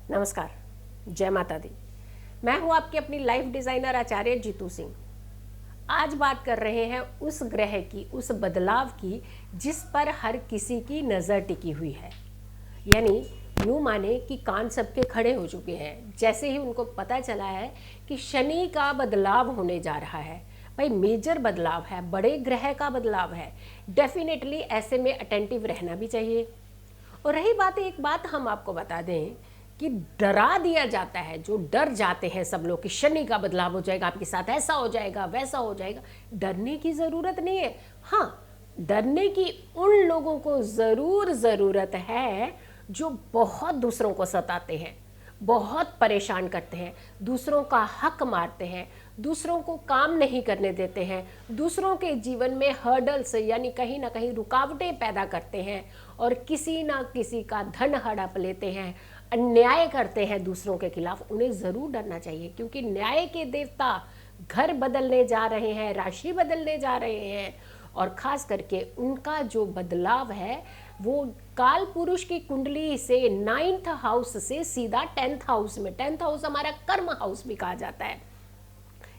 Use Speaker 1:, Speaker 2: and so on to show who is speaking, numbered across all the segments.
Speaker 1: नमस्कार, जय माता दी। मैं हूं आपकी अपनी लाइफ डिजाइनर आचार्य जीतू सिंह। आज बात कर रहे हैं उस ग्रह की, उस बदलाव की जिस पर हर किसी की नज़र टिकी हुई है। यानी यूँ माने कि कान सबके खड़े हो चुके हैं जैसे ही उनको पता चला है कि शनि का बदलाव होने जा रहा है। भाई मेजर बदलाव है, बड़े ग्रह का बदलाव है। डेफिनेटली ऐसे में अटेंटिव रहना भी चाहिए। और रही बात, एक बात हम आपको बता दें कि डरा दिया जाता है, जो डर जाते हैं सब लोग कि शनि का बदलाव हो जाएगा, आपके साथ ऐसा हो जाएगा, वैसा हो जाएगा। डरने की ज़रूरत नहीं है। हाँ, डरने की उन लोगों को ज़रूर ज़रूरत है जो बहुत दूसरों को सताते हैं, बहुत परेशान करते हैं, दूसरों का हक मारते हैं, दूसरों को काम नहीं करने देते हैं, दूसरों के जीवन में हर्डल्स यानी कहीं ना कहीं रुकावटें पैदा करते हैं और किसी ना किसी का धन हड़प लेते हैं, अन्याय करते हैं दूसरों के खिलाफ। उन्हें ज़रूर डरना चाहिए, क्योंकि न्याय के देवता घर बदलने जा रहे हैं, राशि बदलने जा रहे हैं। और ख़ास करके उनका जो बदलाव है वो काल पुरुष की कुंडली से 9th हाउस से सीधा 10th हाउस में, 10th हाउस हमारा कर्म हाउस भी कहा जाता है,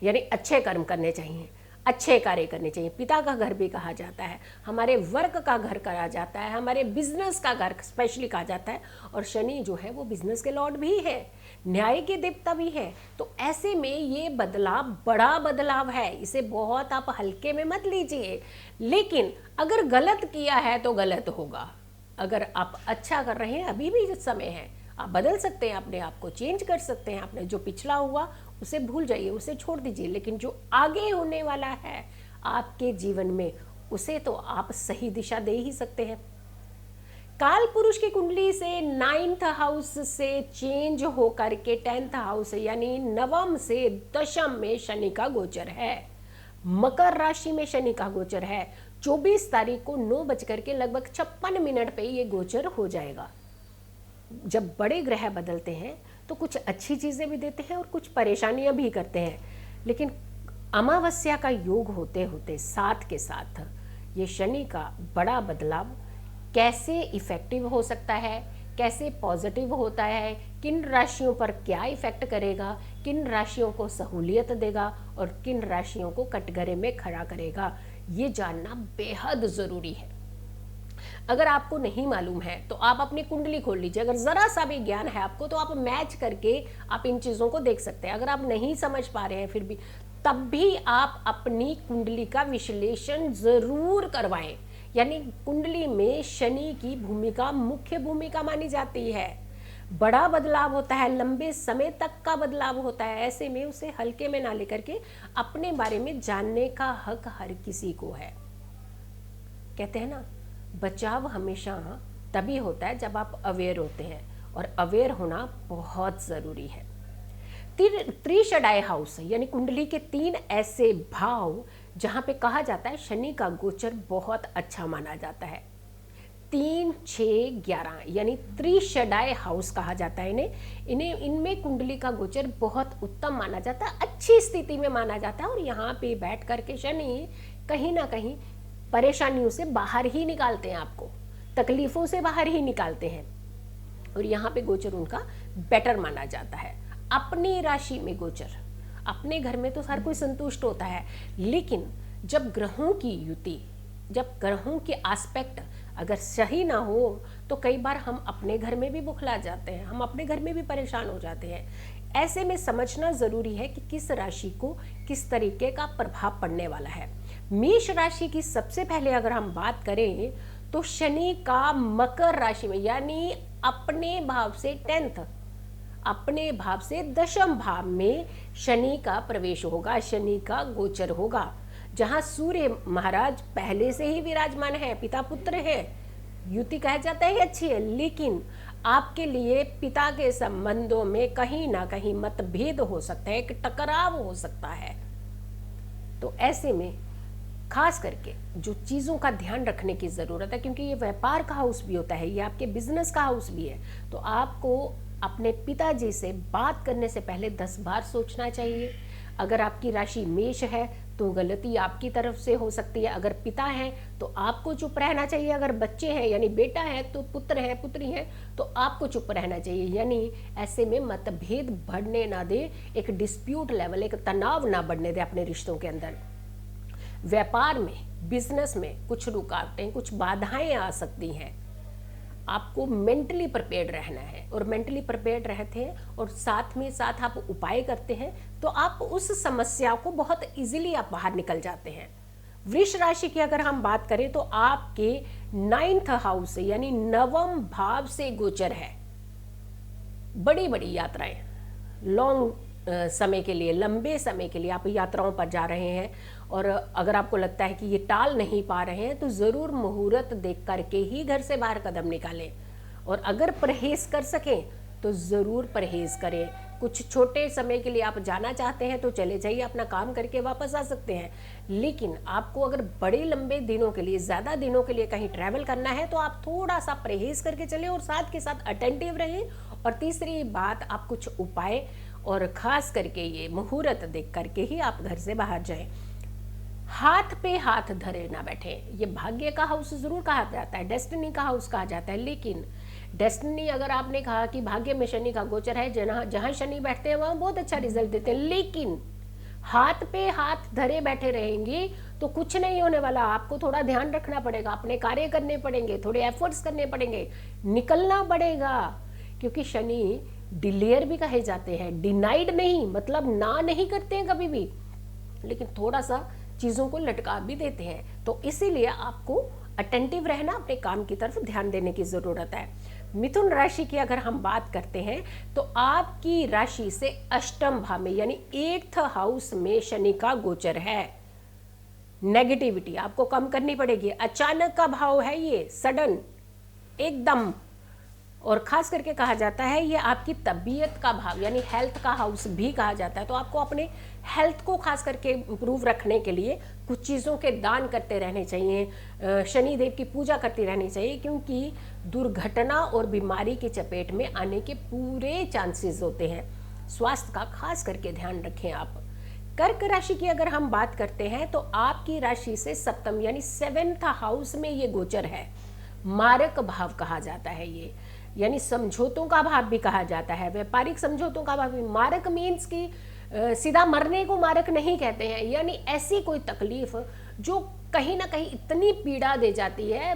Speaker 1: यानी अच्छे कर्म करने चाहिए, अच्छे कार्य करने चाहिए। पिता का घर भी कहा जाता है, हमारे वर्क का घर कहा जाता है, हमारे बिजनेस का घर स्पेशली कहा जाता है। और शनि जो है वो बिजनेस के लॉर्ड भी है, न्याय के देवता भी है। तो ऐसे में ये बदलाव बड़ा बदलाव है, इसे बहुत आप हल्के में मत लीजिए। लेकिन अगर गलत किया है तो गलत होगा। अगर आप अच्छा कर रहे हैं, अभी भी समय है, आप बदल सकते हैं, अपने आप को चेंज कर सकते हैं। आपने जो पिछला हुआ उसे भूल जाइए, उसे छोड़ दीजिए। लेकिन जो आगे होने वाला है आपके जीवन में, उसे तो आप सही दिशा दे ही सकते हैं। काल पुरुष की कुंडली से 9th हाउस से चेंज होकर के 10th हाउस यानी नवम से दशम में शनि का गोचर है। मकर राशि में शनि का गोचर है। 24 तारीख को 9:56 पे ये गोचर हो जाएगा। जब बड़े ग्रह बदलते हैं तो कुछ अच्छी चीज़ें भी देते हैं और कुछ परेशानियां भी करते हैं। लेकिन अमावस्या का योग होते होते साथ के साथ ये शनि का बड़ा बदलाव कैसे इफ़ेक्टिव हो सकता है, कैसे पॉजिटिव होता है, किन राशियों पर क्या इफ़ेक्ट करेगा, किन राशियों को सहूलियत देगा और किन राशियों को कटघरे में खड़ा करेगा, ये जानना बेहद ज़रूरी है। अगर आपको नहीं मालूम है तो आप अपनी कुंडली खोल लीजिए। अगर ज़रा सा भी ज्ञान है आपको तो आप मैच करके आप इन चीज़ों को देख सकते हैं। अगर आप नहीं समझ पा रहे हैं फिर भी, तब भी आप अपनी कुंडली का विश्लेषण ज़रूर करवाएं। यानी कुंडली में शनि की भूमिका मुख्य भूमिका मानी जाती है। बड़ा बदलाव होता है, लंबे समय तक का बदलाव होता है। ऐसे में उसे हल्के में ना लेकर के अपने बारे में जानने का हक हर किसी को है। कहते हैं ना, बचाव हमेशा तभी होता है जब आप अवेयर होते हैं, और अवेयर होना बहुत ज़रूरी है। त्रिषडाय हाउस यानी कुंडली के 3 ऐसे भाव जहाँ पे कहा जाता है शनि का गोचर बहुत अच्छा माना जाता है। 3, 6, 11 यानी त्रिषडाय हाउस कहा जाता है इन्हें इनमें कुंडली का गोचर बहुत उत्तम माना जाता है, अच्छी स्थिति में माना जाता है। और यहाँ पे बैठ करके शनि कहीं ना कहीं परेशानियों से बाहर ही निकालते हैं, आपको तकलीफों से बाहर ही निकालते हैं। और यहाँ पे गोचर उनका बेटर माना जाता है। अपनी राशि में गोचर, अपने घर में तो हर कोई संतुष्ट होता है, लेकिन जब ग्रहों की युति, जब ग्रहों के एस्पेक्ट अगर सही ना हो तो कई बार हम अपने घर में भी बुखला जाते हैं, हम अपने घर में भी परेशान हो जाते हैं। ऐसे में समझना ज़रूरी है कि किस राशि को किस तरीके का प्रभाव पड़ने वाला है। मेष राशि की सबसे पहले अगर हम बात करें तो शनि का मकर राशि में यानी अपने भाव से 10th, अपने भाव से दशम भाव में शनि का प्रवेश होगा, शनि का गोचर होगा। जहां सूर्य महाराज पहले से ही विराजमान है, पिता पुत्र है, युति कहा जाता है अच्छी है, लेकिन आपके लिए पिता के संबंधों में कहीं ना कहीं मतभेद हो सकता है, एक टकराव हो सकता है। तो ऐसे में खास करके जो चीज़ों का ध्यान रखने की ज़रूरत है, क्योंकि ये व्यापार का हाउस भी होता है, ये आपके बिजनेस का हाउस भी है, तो आपको अपने पिताजी से बात करने से पहले 10 बार सोचना चाहिए। अगर आपकी राशि मेष है तो गलती आपकी तरफ से हो सकती है। अगर पिता हैं तो आपको चुप रहना चाहिए, अगर बच्चे हैं यानी बेटा है तो पुत्र है पुत्री है तो आपको चुप रहना चाहिए। यानी ऐसे में मतभेद बढ़ने ना दे, एक डिस्प्यूट लेवल, एक तनाव ना बढ़ने दे अपने रिश्तों के अंदर। व्यापार में, बिजनेस में कुछ रुकावटें, कुछ बाधाएं आ सकती हैं। आपको मेंटली प्रिपेयर्ड रहना है, और मेंटली प्रिपेयर्ड रहते हैं और साथ में साथ आप उपाय करते हैं तो आप उस समस्या को बहुत इजीली आप बाहर निकल जाते हैं। वृष राशि की अगर हम बात करें तो आपके 9th हाउस से यानी 9वें भाव से गोचर है। बड़ी बड़ी यात्राएं, लॉन्ग समय के लिए, लंबे समय के लिए आप यात्राओं पर जा रहे हैं, और अगर आपको लगता है कि ये टाल नहीं पा रहे हैं तो ज़रूर मुहूर्त देख करके ही घर से बाहर कदम निकालें। और अगर परहेज कर सकें तो ज़रूर परहेज करें। कुछ छोटे समय के लिए आप जाना चाहते हैं तो चले जाइए, अपना काम करके वापस आ सकते हैं। लेकिन आपको अगर बड़े लंबे दिनों के लिए, ज़्यादा दिनों के लिए कहीं ट्रैवल करना है तो आप थोड़ा सा परहेज करके चलें और साथ के साथ अटेंटिव रहें। और तीसरी बात, आप कुछ उपाय और ख़ास करके ये मुहूर्त देख करके ही आप घर से बाहर जाएं। हाथ पे हाथ धरे ना बैठे। ये भाग्य का हाउस जरूर कहा जाता है, डेस्टिनी का हाउस कहा जाता है, लेकिन डेस्टिनी अगर आपने कहा कि भाग्य में शनि का गोचर है, जहां शनि बैठते हैं वहां बहुत अच्छा रिजल्ट देते हैं, लेकिन हाथ पे हाथ धरे बैठे रहेंगे तो कुछ नहीं होने वाला। आपको थोड़ा ध्यान रखना पड़ेगा, अपने कार्य करने पड़ेंगे, थोड़े एफर्ट्स करने पड़ेंगे, निकलना पड़ेगा। क्योंकि शनि डिलेयर भी कहे जाते हैं, डिनाइड नहीं, मतलब ना नहीं करते हैं कभी भी, लेकिन थोड़ा सा चीज़ों को लटका भी देते हैं। तो इसीलिए आपको अटेंटिव रहना, अपने काम की तरफ ध्यान देने की ज़रूरत है। मिथुन राशि की अगर हम बात करते हैं तो आपकी राशि से अष्टम भाव में यानी 8th हाउस में शनि का गोचर है। नेगेटिविटी आपको कम करनी पड़ेगी। अचानक का भाव है ये, सडन, एकदम। और खास करके कहा जाता है ये आपकी तबीयत का भाव यानी हेल्थ का हाउस भी कहा जाता है। तो आपको अपने हेल्थ को खास करके इम्प्रूव रखने के लिए कुछ चीज़ों के दान करते रहने चाहिए, शनि देव की पूजा करती रहनी चाहिए, क्योंकि दुर्घटना और बीमारी की चपेट में आने के पूरे चांसेस होते हैं। स्वास्थ्य का खास करके ध्यान रखें आप। कर्क राशि की अगर हम बात करते हैं तो आपकी राशि से सप्तम यानी 7th हाउस में ये गोचर है। मारक भाव कहा जाता है ये, यानी समझौतों का भाव भी कहा जाता है, व्यापारिक समझौतों का भाव भी। मारक मीन्स कि सीधा मरने को मारक नहीं कहते हैं, यानी ऐसी कोई तकलीफ जो कहीं ना कहीं इतनी पीड़ा दे जाती है,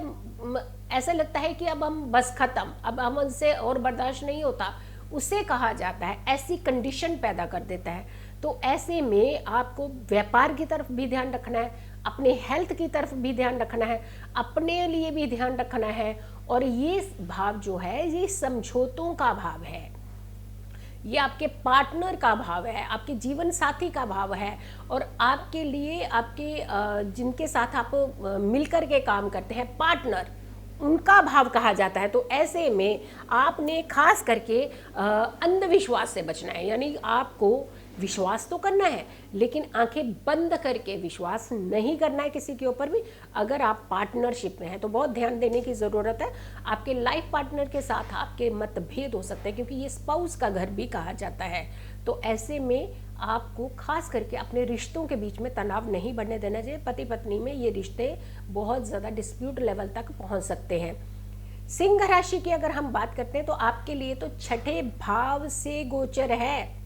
Speaker 1: ऐसा लगता है कि अब हम बस खत्म, अब हम उनसे और बर्दाश्त नहीं होता, उसे कहा जाता है। ऐसी कंडीशन पैदा कर देता है। तो ऐसे में आपको व्यापार की तरफ भी ध्यान रखना है, अपने हेल्थ की तरफ भी ध्यान रखना है, अपने लिए भी ध्यान रखना है। और ये भाव जो है ये समझौतों का भाव है, ये आपके पार्टनर का भाव है, आपके जीवन साथी का भाव है, और आपके लिए आपके जिनके साथ आप मिलकर के काम करते हैं, पार्टनर, उनका भाव कहा जाता है। तो ऐसे में आपने खास करके अंधविश्वास से बचना है, यानी आपको विश्वास तो करना है लेकिन आंखें बंद करके विश्वास नहीं करना है किसी के ऊपर भी। अगर आप पार्टनरशिप में हैं तो बहुत ध्यान देने की ज़रूरत है। आपके लाइफ पार्टनर के साथ आपके मतभेद हो सकते हैं, क्योंकि ये स्पाउस का घर भी कहा जाता है। तो ऐसे में आपको खास करके अपने रिश्तों के बीच में तनाव नहीं बढ़ने देना चाहिए। पति पत्नी में ये रिश्ते बहुत ज़्यादा डिस्प्यूट लेवल तक पहुँच सकते हैं। सिंह राशि की अगर हम बात करते हैं तो आपके लिए तो 6ठे भाव से गोचर है,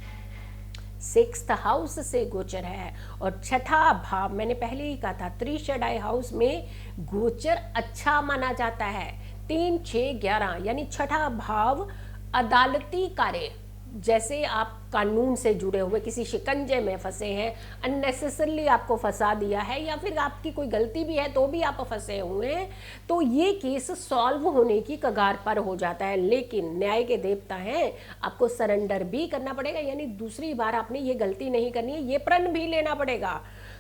Speaker 1: 6th हाउस से गोचर है। और 6ठा भाव मैंने पहले ही कहा था, त्रिशडाई हाउस में गोचर अच्छा माना जाता है। 3, 6, 11 यानी 6ठा भाव अदालती कार्य, जैसे आप कानून से जुड़े हुए किसी शिकंजे में फंसे हैं, अननेसेसरली आपको फंसा दिया है, या फिर आपकी कोई गलती भी है तो भी आप फंसे हुए हैं, तो ये केस सॉल्व होने की कगार पर हो जाता है। लेकिन न्याय के देवता हैं, आपको सरेंडर भी करना पड़ेगा, यानी दूसरी बार आपने ये गलती नहीं करनी है, ये प्रण भी लेना पड़ेगा।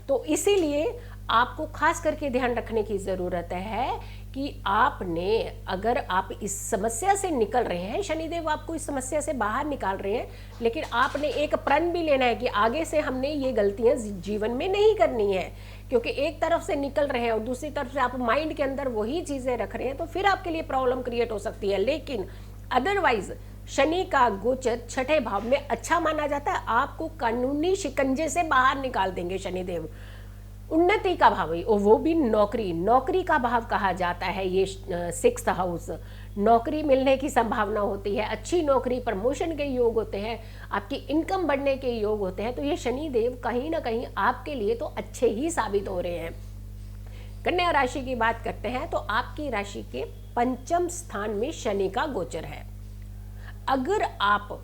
Speaker 1: तो इसीलिए आपको खास करके ध्यान रखने की ज़रूरत है कि आपने, अगर आप इस समस्या से निकल रहे हैं, शनिदेव आपको इस समस्या से बाहर निकाल रहे हैं, लेकिन आपने एक प्रण भी लेना है कि आगे से हमने ये गलतियां जीवन में नहीं करनी है। क्योंकि एक तरफ से निकल रहे हैं और दूसरी तरफ से आप माइंड के अंदर वही चीज़ें रख रहे हैं, तो फिर आपके लिए प्रॉब्लम क्रिएट हो सकती है। लेकिन अदरवाइज शनि का गोचर 6ठे भाव में अच्छा माना जाता है। आपको कानूनी शिकंजे से बाहर निकाल देंगे शनिदेव। उन्नति का भाव, वो भी नौकरी का भाव कहा जाता है ये 6th हाउस। नौकरी मिलने की संभावना होती है, अच्छी नौकरी, प्रमोशन के योग होते हैं, आपकी इनकम बढ़ने के योग होते हैं। तो ये शनि देव कहीं ना कहीं आपके लिए तो अच्छे ही साबित हो रहे हैं। कन्या राशि की बात करते हैं तो आपकी राशि के 5th स्थान में शनि का गोचर है। अगर आप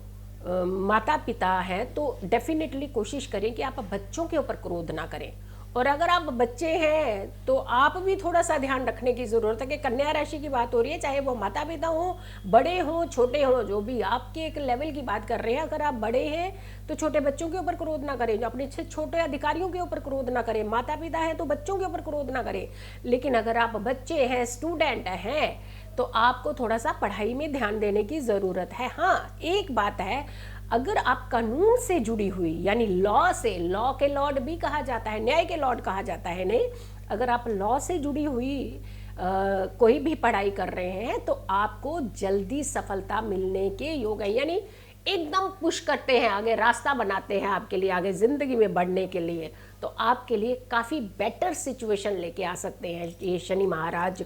Speaker 1: माता पिता हैं तो डेफिनेटली कोशिश करें कि आप बच्चों के ऊपर क्रोध ना करें, और अगर आप बच्चे हैं तो आप भी थोड़ा सा ध्यान रखने की ज़रूरत है कि कन्या राशि की बात हो रही है, चाहे वो माता पिता हो, बड़े हों, छोटे हों, जो भी आपके एक लेवल की बात कर रहे हैं। अगर आप बड़े हैं तो छोटे बच्चों के ऊपर क्रोध ना करें, जो अपने छोटे अधिकारियों के ऊपर क्रोध ना करें, माता पिता हैं तो बच्चों के ऊपर क्रोध ना करें। लेकिन अगर आप बच्चे हैं, स्टूडेंट हैं, तो आपको थोड़ा सा पढ़ाई में ध्यान देने की ज़रूरत है। हाँ, एक बात है, अगर आप कानून से जुड़ी हुई, यानी लॉ से, लॉ के लॉर्ड भी कहा जाता है, न्याय के लॉर्ड कहा जाता है नहीं, अगर आप लॉ से जुड़ी हुई कोई भी पढ़ाई कर रहे हैं तो आपको जल्दी सफलता मिलने के योग है। यानी एकदम पुश करते हैं, आगे रास्ता बनाते हैं आपके लिए, आगे जिंदगी में बढ़ने के लिए। तो आपके लिए काफ़ी बेटर सिचुएशन लेके आ सकते हैं ये शनि महाराज।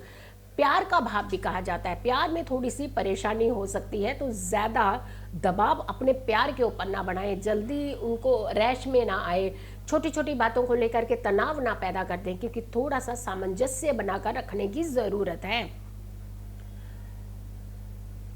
Speaker 1: प्यार का भाव भी कहा जाता है, प्यार में थोड़ी सी परेशानी हो सकती है, तो ज़्यादा दबाव अपने प्यार के ऊपर ना बनाएं, जल्दी उनको रैश में ना आए, छोटी छोटी बातों को लेकर के तनाव ना पैदा कर दें, क्योंकि थोड़ा सा सामंजस्य बनाकर रखने की ज़रूरत है।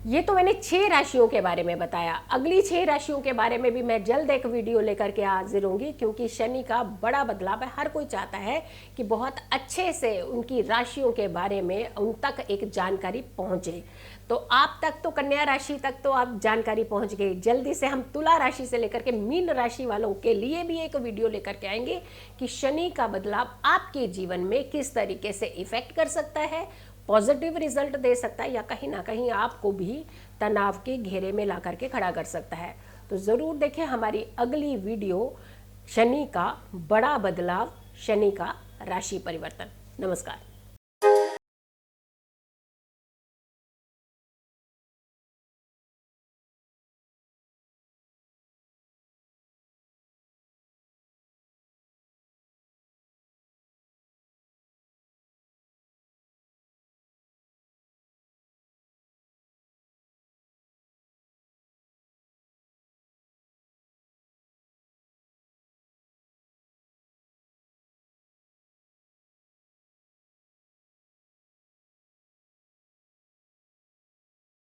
Speaker 1: ये तो मैंने 6 राशियों के बारे में बताया। अगली 6 राशियों के बारे में भी मैं जल्द एक वीडियो लेकर के हाजिर होंगी, क्योंकि शनि का बड़ा बदलाव है। हर कोई चाहता है कि बहुत अच्छे से उनकी राशियों के बारे में उन तक एक जानकारी पहुंचे। तो आप तक तो, कन्या राशि तक तो आप जानकारी पहुंच गई। जल्दी से हम तुला राशि से लेकर के मीन राशि वालों के लिए भी एक वीडियो लेकर के आएंगे कि शनि का बदलाव आपके जीवन में किस तरीके से इफेक्ट कर सकता है, पॉजिटिव रिजल्ट दे सकता है, या कहीं ना कहीं आपको भी तनाव के घेरे में ला करके खड़ा कर सकता है। तो ज़रूर देखें हमारी अगली वीडियो, शनि का बड़ा बदलाव, शनि का राशि परिवर्तन। नमस्कार।